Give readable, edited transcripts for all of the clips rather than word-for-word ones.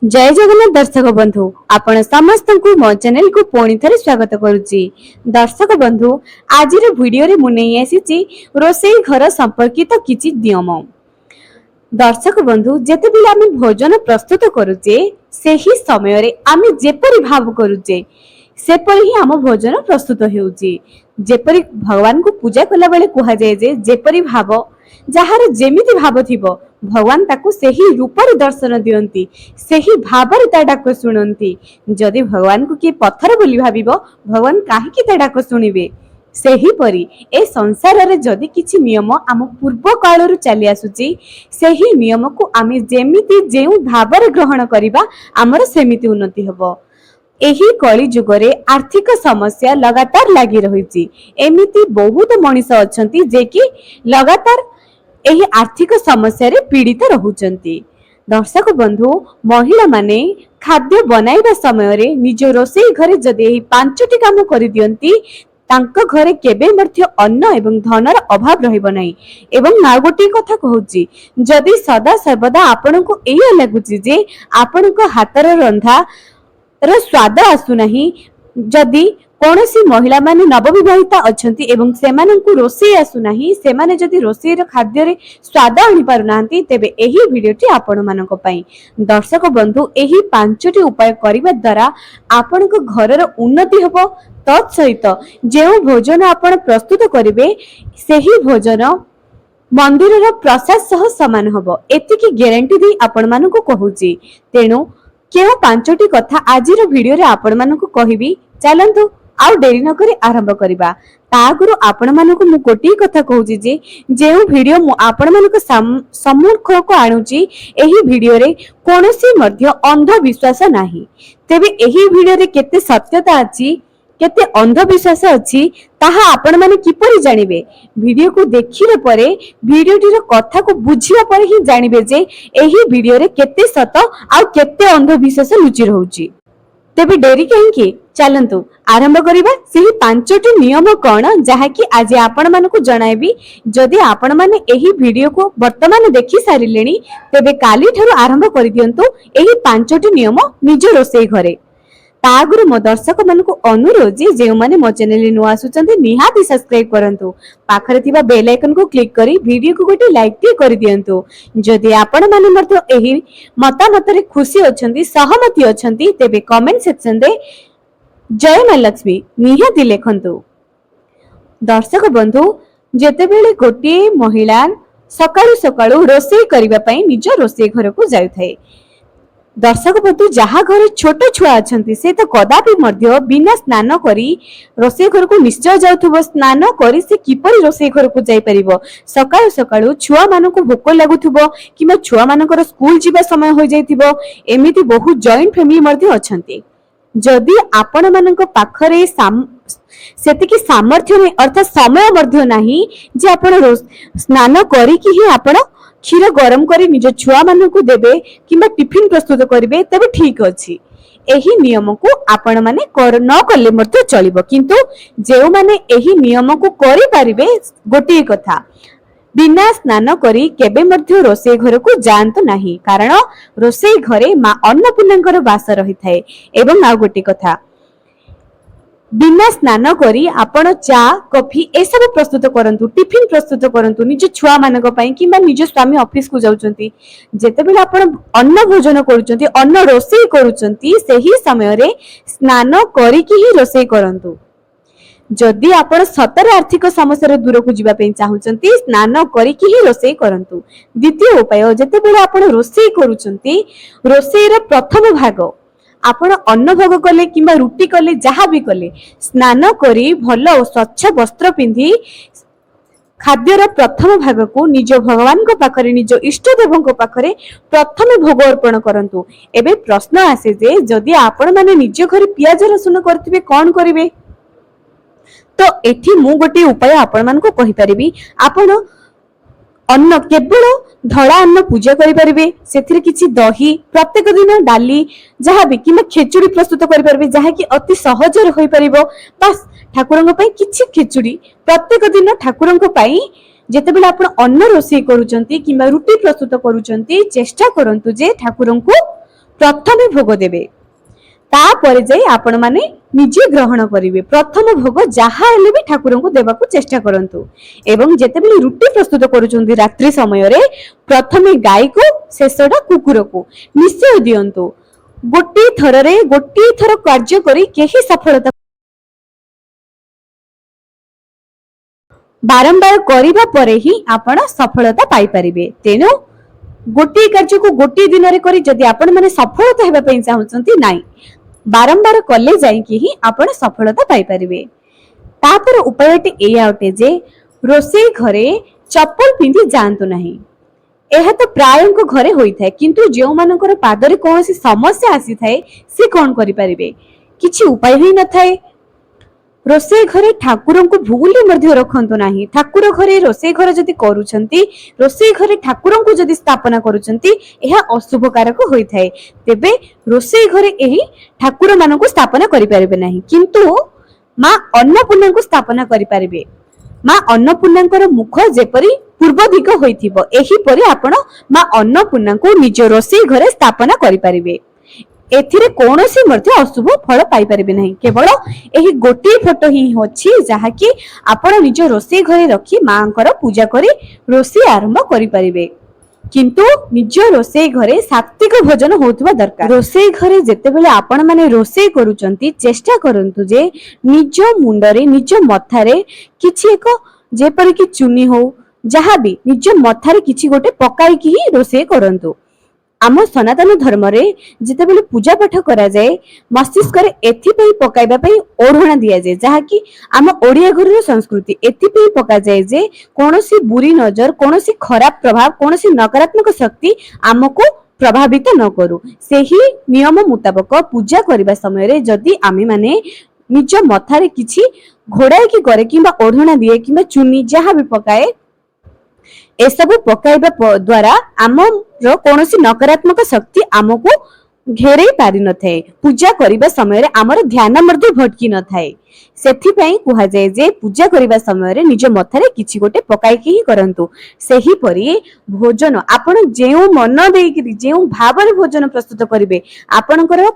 जय जगन्नाथ दर्शक बंधु आपण समस्त को मो चैनल को पुणी थे स्वागत करुच्ची। दर्शक बंधु आज वीडियो रे मुझे आसी रोसई घर संपर्कित किछि नियम। दर्शक बंधु जेतेबेले आमे भोजन प्रस्तुत करुचे सेही समय रे आमे जेपरि भाव करुचे सेपरि ही आम भोजन प्रस्तुत हेउची। जेपरि भगवान को पूजा कला बेले कुहा जाय जे जेपरि भाव जहार जेमिति भाव थिबो भगवान ताकू सेही रूप रे दर्शन दियंती, सेही भाव रे ता डाक सुनंती। जदि भगवान को किए पत्थर बोली भाबिबो भगवान काहे कि ता डाक सुनिबे। सेही परी ए संसार रे जदि किछि नियम आम पूर्व कालरु चली आसुची सेही नियम को आमे जेमिति जेउ भाव रे ग्रहण करिबा हमर सेमिति उन्नति हबो। एही कली जुगरे आर्थिक समस्या लगातार लगी रही। एमिति बहुत मनीष अछंती जे कि लगातार एही आर्थिक समस्या रे पीड़ित रहुचंती। दर्शक बंधु महिला माने खाद्य बनाइबा समय रे निज रोसई घरे जदि एही 5टी काम करि दियंती तांको घरे केबे मध्य अन्न एवं धनर अभाव रहिबो नाही। एवं ना गोटी कथा कहूची जदि सदा सर्वदा आपनको एही लागुची जे आपनको हातर रंधा र स्वाद आसु नाही, जदि कोनोसी महिला माने नवविवाहिता अछंती एवं सेमानंकु रोसई आसु नाही, सेमाने जदि रोसई र खाद्य रे स्वाद आनि पारु नांती तेबे एही वीडियोटी आपण मानक पई। दर्शक बंधु एही 5टी उपाय करिबा द्वारा आपनको घरर उन्नति हबो। तत् सहित जेउ भोजन आपण प्रस्तुत करिवे सेही भोजन मंदिर र प्रसाद सह समान हबो एतिकी ग्यारंटी दी आपण मानक कहूची। तेनु केउ 5टी कथा आजिर वीडियो रे आपण मानक कहिबी। चलंतु आउ देरी न करी आरंभ करिबा। तागुरु आपण मानक मु कोटी कथा कहूची जे जेउ वीडियो मु आपण मानक सम्मुख को आनुची एही वीडियो रे कोनोसी मध्य अंधविश्वास नाही। तेबे एही वीडियो रे केते सत्यता अछि केते अंधविश्वास अछि ताहा आपण माने किपरि जानिबे। वीडियो को देखिले परे वीडियोटी रो कथा को बुझिबा परे ही जानिबे जे एही वीडियो रे केते सत आ केते अंधविश्वास लुचि रहउची। तेबे डेरी काहेकि चलंतु आरंभ करिबा। सेही 5टी नियम कोन जहा कि आज आपण मानकु जणाइबी। जदि आपण माने एही वीडियो को वर्तमान देखि सारिलेनी तेबे काली ठरु आरंभ करि दियंतु एही 5टी नियम निज रोसई घरे। तागुरु मो दर्शक मानकु अनुरोध जे माने मो चैनल नु आसुचंती निहाती सब्सक्राइब करंतु, पाखरे थिबा बेल आइकन को क्लिक करी वीडियो को गोटे लाइक टी करि दियंतु। जदि आपण माने मर्थ एही मतामत रे खुशी अछंती सहमति अछंती तेबे कमेंट सेक्शन दे जय मां लक्ष्मी निहाती लेखंतु। दर्शक बंधु जेतेबेले गोटे महिला सकाळु सकाळु रोसई करिबा पई निज रोसई घर को जाय थाए। दर्शक बंधु जहा घर छोट छुआ अछंती से तो कदापि मध्य बिना स्नान करी रोसई घर को निश्चय जाउथबो। स्नान करी से किपरि रोसई घर को जाय परिबो। सकाळु सकाळु छुआ मानको भोक लागुथबो किमा छुआ मानकर स्कूल जीवा समय होई जायथिबो। एमिति बहुत जॉइंट फैमिली मध्य अछंती। जदि आपण मानक पाखरे सेतिकी सामर्थ्य नै अर्थात समय मध्य नाही जे आपण स्नान करी कि ही आपण क्षीर गरम करी निज छुआ मानकु देबे किंबा टिफिन प्रस्तुत करिवे तबे ठीक अछि। एही नियम को आपण माने न करले मर्थ चलिबो, किंतु जेउ माने एही नियम को करि परिबे गोटी कथा बिना स्नान करी केबे मध्य रोसई घर को जानतो नाही, कारण रोसई घरे मा अन्नपूर्णांकर वास रही थाए। एवं आ गोटी कथा बिना स्नान करी आपण चा कॉफी ए सब प्रस्तुत करंतु, टिफिन प्रस्तुत करंतु निज छुआ मानक पई किंबा निज स्वामी ऑफिस को जाउचंती। जेतेबेले आपण अन्न भोजन करूचंती अन्न रोसई करूचंती सेही समय रे स्नान करी कि ही रोसई करंतु। जदि आपण सतर आर्थिक समस्या दूर को जीवा पे चाहूचंती स्नान करी कि ही रोसई करंतु। द्वितीय उपाय जेतेबेले आपण रोसई करूचंती रोसई रे प्रथम भाग आपण अन्न भोग कले किंबा रुटी कले जहा भी कले स्नान करी भल और स्वच्छ वस्त्र पिंधि खाद्यर प्रथम भाग को निज भगवान को पाखरे निज इष्ट देवों को पाखरे प्रथम भोग अर्पण करंतु। एबे प्रश्न आसे जे जदि आपण माने निज घर पियाज रसुन करथिबे कोन करिवे। तो एठी मु गोटे उपाय आपण मान को कहि परिबी। आपण अन्न केवल धड़ा अन्न पूजा करि परिबे, सेथिरे किछि दही प्रत्येक दिन डाली जहा भी किमा खेचुड़ी प्रस्तुत करि परिबे जहा कि अति सहज रे होई परिबो। बस ठाकुरंग पई किछि खेचुड़ी प्रत्येक दिन ठाकुरंग पई जेतेबेले आपण अन्न रोसई करूचंती किमा रुटी प्रस्तुत करूचंती चेष्टा करंतु जे ठाकुरंग को प्रथमे भोग देबे तापरे जाई आपण माने निजे ग्रहण करिवे। प्रथम भोग जहा हेले भी ठाकुर को देवा को चेष्टा करंतु। एवं जेतेबेले रुटी प्रस्तुत करूचंदी रात्रि समय रे प्रथमे गाय को शेषटा कुकुर को निश्चय दियंतु। गोटी थर कार्य करी केही सफलता बारंबार करिबा परे ही आपण सफलता पाई परिबे। तेनु गोटी कार्य को गोटी दिन रे करी जदि आपण माने सफलता हेबा पई चाहउचंती नाही बारंबार कले जाई कि ही आपण सफलता पाई परिबे। तापर उपायटी एया अटे जे रोसे घरे चप्पल पिंधि जानतु नाही। एहा तो प्रायंक घरे होई थाए किंतु जेउ मानकर पादरे कोनोसी समस्या आसी थाए से कोन करि परिबे किछि उपाय ही न थाए। रोसे घरे ठाकुर को भूल मध्य रखंतु नाही। ठाकुर घरे रोसे घर जदि करूछंती रोसे घरे ठाकुर को जदि स्थापना करूछंती एहा अशुभ कारक होई थाए। तेबे रोसे घरे एही ठाकुर मान को स्थापना करि परिबे नाही किंतु मां अन्नपूर्णा को स्थापना करि परिबे। मां अन्नपूर्णा मुख जेपरी पूर्व दिग होइथिबो एही परि आपण मां अन्नपूर्णा को निज रोसे घरे स्थापना करि परिबे। एथिरे कोनोसी मध्य अशुभ फल पाई परिबे नहीं। केवल एही गोटी फोटो ही होछि जहा कि आपण निज रोसे घरे रखी मांकर पूजा करी रोसे आरंभ करि परिबे किंतु निज रोसे घरे सात्विक भोजन होतबा दरकार। रोसे घरे जेतेबेले आपण माने रोसे करूचंती चेष्टा करंतु जे निज मुंडरे निज मथारे किछि एक जेपरि कि चुनी हो जहा भी निज मथारे किछि गोटे पकाई कि रोसे करंतु। आम सनातन धर्म रे जेतेबेले पूजा पाठ करा जाए मस्तिष्क रे एथि पई पकाइबा पई ओढ़णा दिया जाए जहा कि आम ओडिया घर रो संस्कृति एथि पई पका जाए जे कोनोसी बुरी नजर कोनोसी खराब प्रभाव कोनोसी नकारात्मक शक्ति आमको प्रभावित न करू। सेही नियम मुताबक पूजा करबा समय रे जदि आमी माने निज मथारे किछि घोड़ाई कि करे किबा ओढ़णा दिए किबा चुनी जहा भी पकाए एसबु पकाइबा द्वारा आमर कोनोसी नकारात्मक शक्ति आमको घेरे पारि न थाए। पूजा करिबा समय रे आमर ध्यान मध्य भटकी न थाए। सेथि पई कुहा जाय जे पूजा करिबा समय रे निज मथारे किछि गोटे पकाई कि ही करंतु। सेही परि भोजन आपण जेउ मन देई जेउ भावर भोजन प्रस्तुत करिवे आपणकर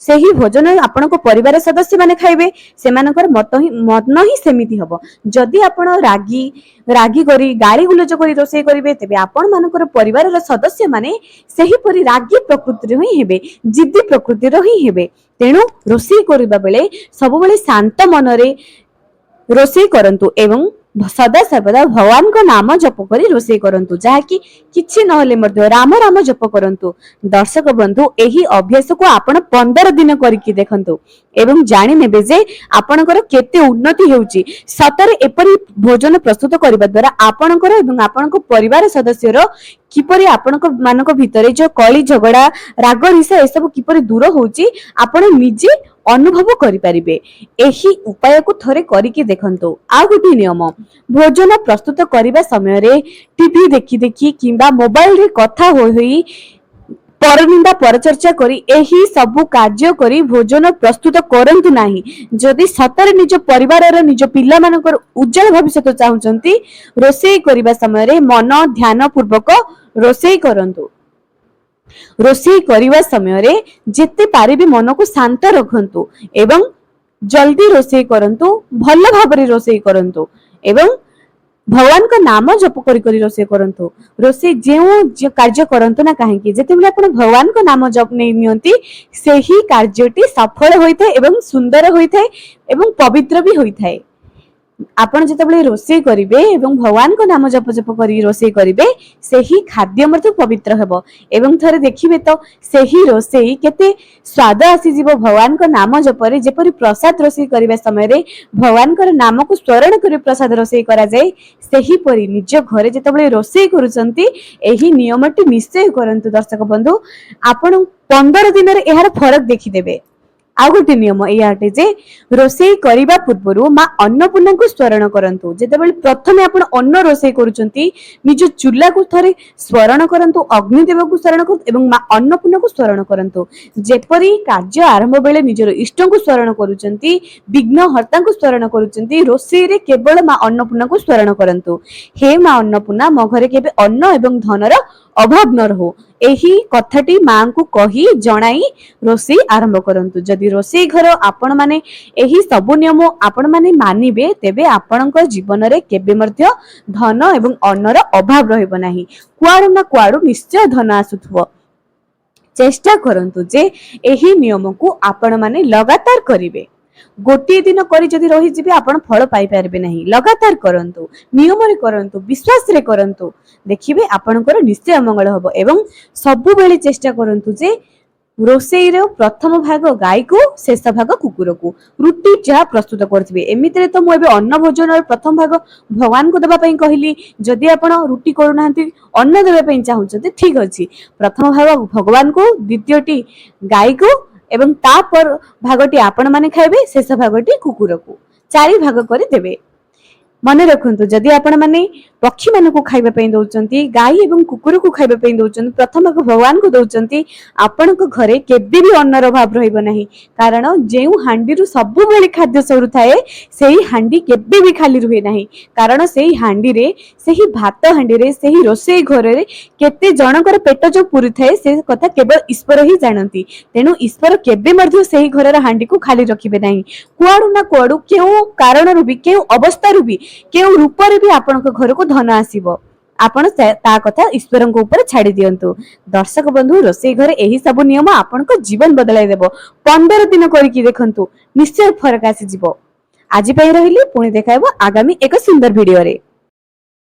सेही भोजन आपनको परिवार सदस्य माने खाइबे सेमानकर मन ही सेमिति हबो। जदि आपण रागी करी गाली गुलज करी रोसे करिवे तेबे आपण मानकर परिवार रा सदस्य माने सेही परि रागी प्रकृति रे ही हेबे जिद्दी प्रकृति रे ही हेबे। तेनु रोसे करिबा बेले सब बेले शांत मन रे रोसे करंतु एवं सदा सर्वदा भगवान को नाम जप करी रोसे करंतु जहा कि किछि नहले मध्य राम राम जप करंतु। दर्शक बंधु एही अभ्यास को आपण 15 दिन करिकि देखंतु एवं जानि नेबे जे आपणकर केते उन्नति हेउची। सतरे एपरि भोजन प्रस्तुत करिबा द्वारा आपणकर एवं आपणको परिवार सदस्य रो किपरि आपणको मानको भितरे जो कली झगड़ा राग ऋषा ए सब किपरि दूर होउची आपण निजे अनुभव करि परिबे। एही उपाय को थरे करिकि देखंतु। आ गोटी नियम भोजन प्रस्तुत करिबा समय रे टीवी देखि देखि किंबा मोबाइल रे कथा होई परनिंदा परचर्चा करी एही सबु कार्य करी भोजन प्रस्तुत करंतु नाही। जदि सतरे निज परिवार रो निज पिल्ला मानकर उज्जवल भविष्य चाहउचंती रोसे करिबा समय रे मन ध्यान पूर्वक रोसे करंतु। रोसे करिबा समय रे जेते पारिबे मन को शांत रखंतु एवं जल्दी रोसे करंतु भल भाबरे रोसे करंतु एवं भगवान का नाम जप करी करी रोसे करंतु। रोसे जेउ कार्य करंतु ना काहे कि जेते बेले आपण भगवान का नाम जप नै नियंती सेही कार्यटी सफल होइथाय एवं सुंदर होइथाय एवं पवित्र भी होइथाय। आपण जेतेबेले रोसे करिवे एवं भगवान को नाम जप जप करी रोसे करिवे सेही खाद्य मते पवित्र हेबो एवं थरे देखिबे तो सेही रोसे केते स्वाद आसी जीवो। भगवान को नाम जपरे जेपरि प्रसाद रोसे करिबा समय रे भगवान को नाम को स्मरण करी प्रसाद रोसे करा जाय सेही परि निज घरे जेतेबेले रोसे करूचंती एही नियमटी निश्चय करंतु। दर्शक बंधु आपण 15 दिन रे एहार फरक देखि देबे। आ गोटे नियम एयाटे जे रोसे करिबा पूर्वरु मां अन्नपूर्णा को स्मरण करंतु। जेतेबेले प्रथमे आपण अन्न रोसे करूचंती निज चूल्हा को थरे स्मरण करंतु अग्निदेव को स्मरण करंतु एवं मां अन्नपूर्णा को स्मरण करंतु। जेपरि कार्य आरंभ बेले निजर इष्ट को स्मरण करूचंती विघ्न हर्ता को स्मरण करूचंती रोसे रे केवल मां अन्नपूर्णा को स्मरण करंतु। हे मां अन्नपूर्णा मो घरे केबे अन्न एवं धनर ଅଭାବ ନ ରହୁ ଏହି କଥାଟି ମାଙ୍କୁ କହି ଜଣାଇ ରୋଷେଇ ଆରମ୍ଭ କରନ୍ତୁ। ଯଦି ରୋଷେଇ ଘର ଆପଣ ମାନେ ଏହି ସବୁ ନିୟମ ଆପଣ ମାନେ ମାନିବେ ତେବେ ଆପଣଙ୍କ ଜୀବନରେ କେବେ ମଧ୍ୟ ଧନ ଏବଂ ଅନ୍ନର ଅଭାବ ରହିବ ନାହିଁ। କୁଆଡୁ ନା କୁଆଡୁ ନିଶ୍ଚୟ ଧନ ଆସୁଥିବ। ଚେଷ୍ଟା କରନ୍ତୁ ଯେ ଏହି ନିୟମକୁ ଆପଣ ମାନେ ଲଗାତାର କରିବେ। ଗୋଟିଏ ଦିନ କରି ଯଦି ରହିଯିବେ ଆପଣ ଫଳ ପାଇପାରିବେ ନାହିଁ। ଲଗାତାର କରନ୍ତୁ, ନିୟମରେ କରନ୍ତୁ, ବିଶ୍ୱାସରେ କରନ୍ତୁ, ଦେଖିବେ ଆପଣଙ୍କର ନିଶ୍ଚୟ ମଙ୍ଗଳ ହବ। ଏବଂ ସବୁବେଳେ ଚେଷ୍ଟା କରନ୍ତୁ ଯେ ରୋଷେଇର ପ୍ରଥମ ଭାଗ ଗାଈକୁ, ଶେଷ ଭାଗ କୁକୁରକୁ ରୁଟି ଯାହା ପ୍ରସ୍ତୁତ କରୁଥିବେ। ଏମିତିରେ ତ ମୁଁ ଏବେ ଅନ୍ନ ଭୋଜନର ପ୍ରଥମ ଭାଗ ଭଗବାନଙ୍କୁ ଦେବା ପାଇଁ କହିଲି। ଯଦି ଆପଣ ରୁଟି କରୁନାହାନ୍ତି ଅନ୍ନ ଦେବା ପାଇଁ ଚାହୁଁଛନ୍ତି ଠିକ ଅଛି, ପ୍ରଥମ ଭାଗ ଭଗବାନଙ୍କୁ, ଦ୍ୱିତୀୟଟି ଗାଈକୁ ଏବଂ ତାପର ଭାଗଟି ଆପଣ ମାନେ ଖାଇବେ, ଶେଷ ଭାଗଟି କୁକୁରକୁ 4 ଭାଗ କରି ଦେବେ। ମନେ ରଖନ୍ତୁ, ଯଦି ଆପଣ ମାନେ ପକ୍ଷୀ ମାନଙ୍କୁ ଖାଇବା ପାଇଁ ଦଉଛନ୍ତି, ଗାଈ ଏବଂ କୁକୁରକୁ ଖାଇବା ପାଇଁ ଦଉଛନ୍ତି, ପ୍ରଥମ ଭାଗ ଭଗବାନଙ୍କୁ ଦଉଛନ୍ତି, ଆପଣଙ୍କ ଘରେ କେବେ ବି ଅନ୍ନର ଅଭାବ ରହିବ ନାହିଁ। କାରଣ ଯେଉଁ ହାଣ୍ଡିରୁ ସବୁବେଳେ ଖାଦ୍ୟ ସରୁଥାଏ ସେହି ହାଣ୍ଡି କେବେ ବି ଖାଲି ରୁହେ ନାହିଁ। କାରଣ ସେହି ହାଣ୍ଡିରେ, ସେହି ଭାତ ହାଣ୍ଡିରେ, ସେହି ରୋଷେଇ ଘରରେ କେତେ ଜଣଙ୍କର ପେଟ ଯୋଉ ପୁରିଥାଏ ସେ କଥା କେବଳ ଈଶ୍ୱର ହିଁ ଜାଣନ୍ତି। ତେଣୁ ଈଶ୍ୱର କେବେ ମଧ୍ୟ ସେହି ଘରର ହାଣ୍ଡିକୁ ଖାଲି ରଖିବେ ନାହିଁ। କୁଆଡୁ ନା କୁଆଡୁ କେଉଁ କାରଣରୁ ବି, କେଉଁ ଅବସ୍ଥାରୁ ବି, କେଉଁ ରୂପରେ ବି ଆପଣଙ୍କ ଘରକୁ ଧନ ଆସିବ। ଆପଣ ତା କଥା ଈଶ୍ୱରଙ୍କ ଉପରେ ଛାଡି ଦିଅନ୍ତୁ। ଦର୍ଶକ ବନ୍ଧୁ, ରୋଷେଇ ଘରେ ଏହି ସବୁ ନିୟମ ଆପଣଙ୍କ ଜୀବନ ବଦଳାଇ ଦେବ। 15 ଦିନ କରିକି ଦେଖନ୍ତୁ, ନିଶ୍ଚୟ ଫରକ ଆସିଯିବ। ଆଜି ପାଇଁ ରହିଲି, ପୁଣି ଦେଖା ହେବ ଆଗାମୀ ଏକ ସୁନ୍ଦର ଭିଡିଓରେ।